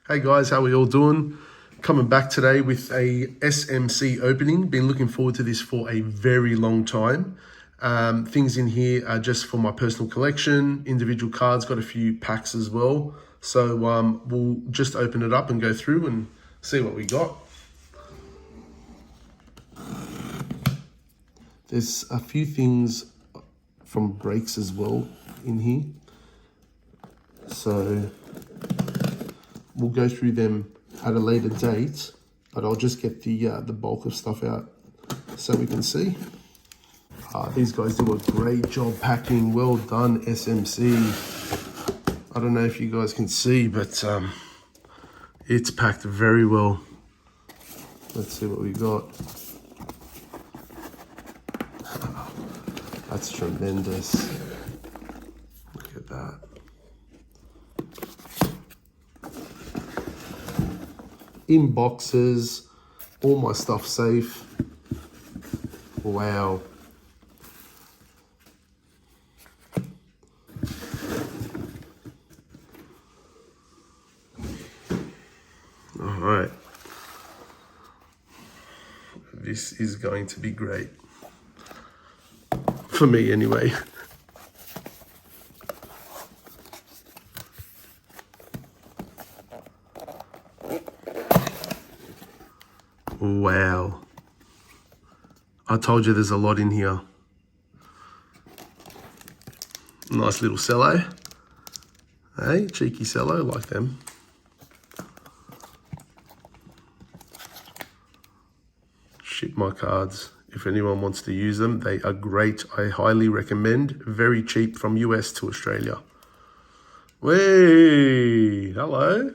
Hey guys, how are we all doing? Coming back today with a SMC opening. Been looking forward to this for a very long time. Things in here are just for my personal collection. Individual cards, got a few packs as well. So we'll just open it up and go through and see what we got. There's a few things from breaks as well in here. So we'll go through them at a later date, but I'll just get the bulk of stuff out so we can see. These guys do a great job packing. Well done, SMC. I don't know if you guys can see, but it's packed very well. Let's see what we got. That's tremendous. Look at that. In boxes, all my stuff safe. Wow. All right. This is going to be great. For me anyway. Wow. I told you there's a lot in here. Nice little cello. Hey, cheeky cello, like them. Ship my cards. If anyone wants to use them, they are great. I highly recommend. Very cheap from US to Australia. Way, hello.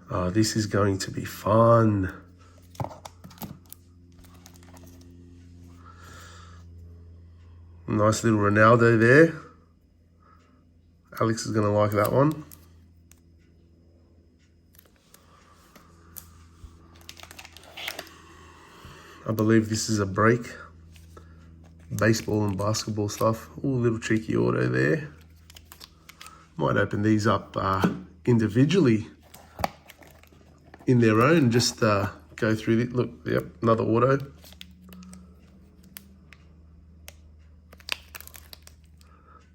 Oh, this is going to be fun. Nice little Ronaldo there. Alex is going to like that one. I believe this is a break. Baseball and basketball stuff. Ooh, little cheeky auto there. Might open these up individually in their own. Just go through it. Look, yep, another auto.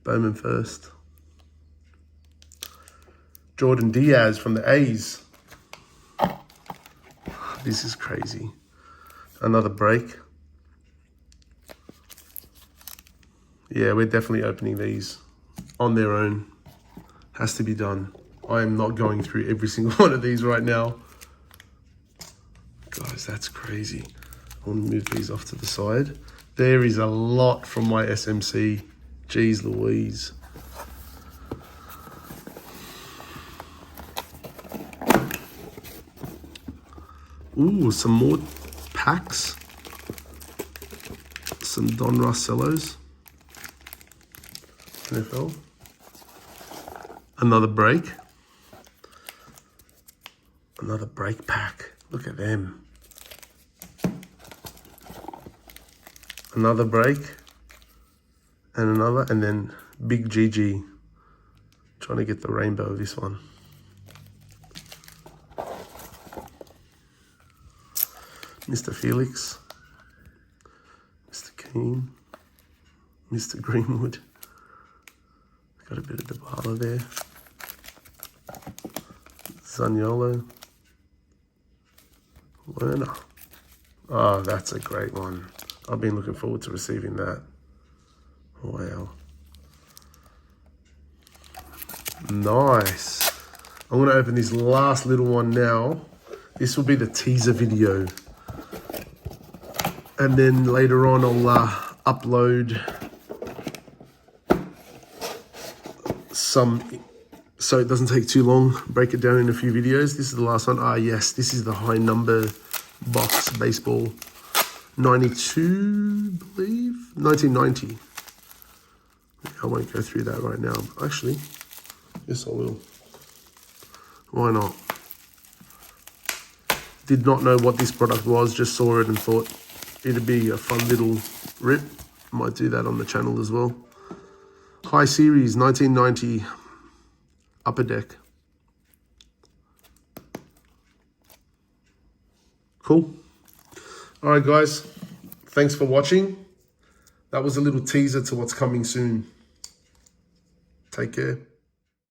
Bowman first. Jordan Diaz from the A's. This is crazy. Another break. Yeah, we're definitely opening these on their own. Has to be done. I am not going through every single one of these right now. Guys, that's crazy. I'll move these off to the side. There is a lot from my SMC. Jeez Louise. Ooh, some more packs. Some Don Russellos. NFL. Another break. Another break pack. Look at them. Another break. And another. And then Big GG. Trying to get the rainbow of this one. Mr. Felix. Mr. Keane. Mr. Greenwood. Got a bit of Dybala there. Zaniolo. Werner. Oh, that's a great one. I've been looking forward to receiving that. Wow. Nice. I'm going to open this last little one now. This will be the teaser video. And then later on I'll upload some, so it doesn't take too long, break it down in a few videos. This is the last one. Ah, yes, this is the high number box baseball. 92, I believe, 1990. I won't go through that right now. Actually, yes, I will. Why not? Did not know what this product was, just saw it and thought it'd be a fun little rip. Might do that on the channel as well. High Series 1990 Upper Deck. Cool. All right, guys. Thanks for watching. That was a little teaser to what's coming soon. Take care.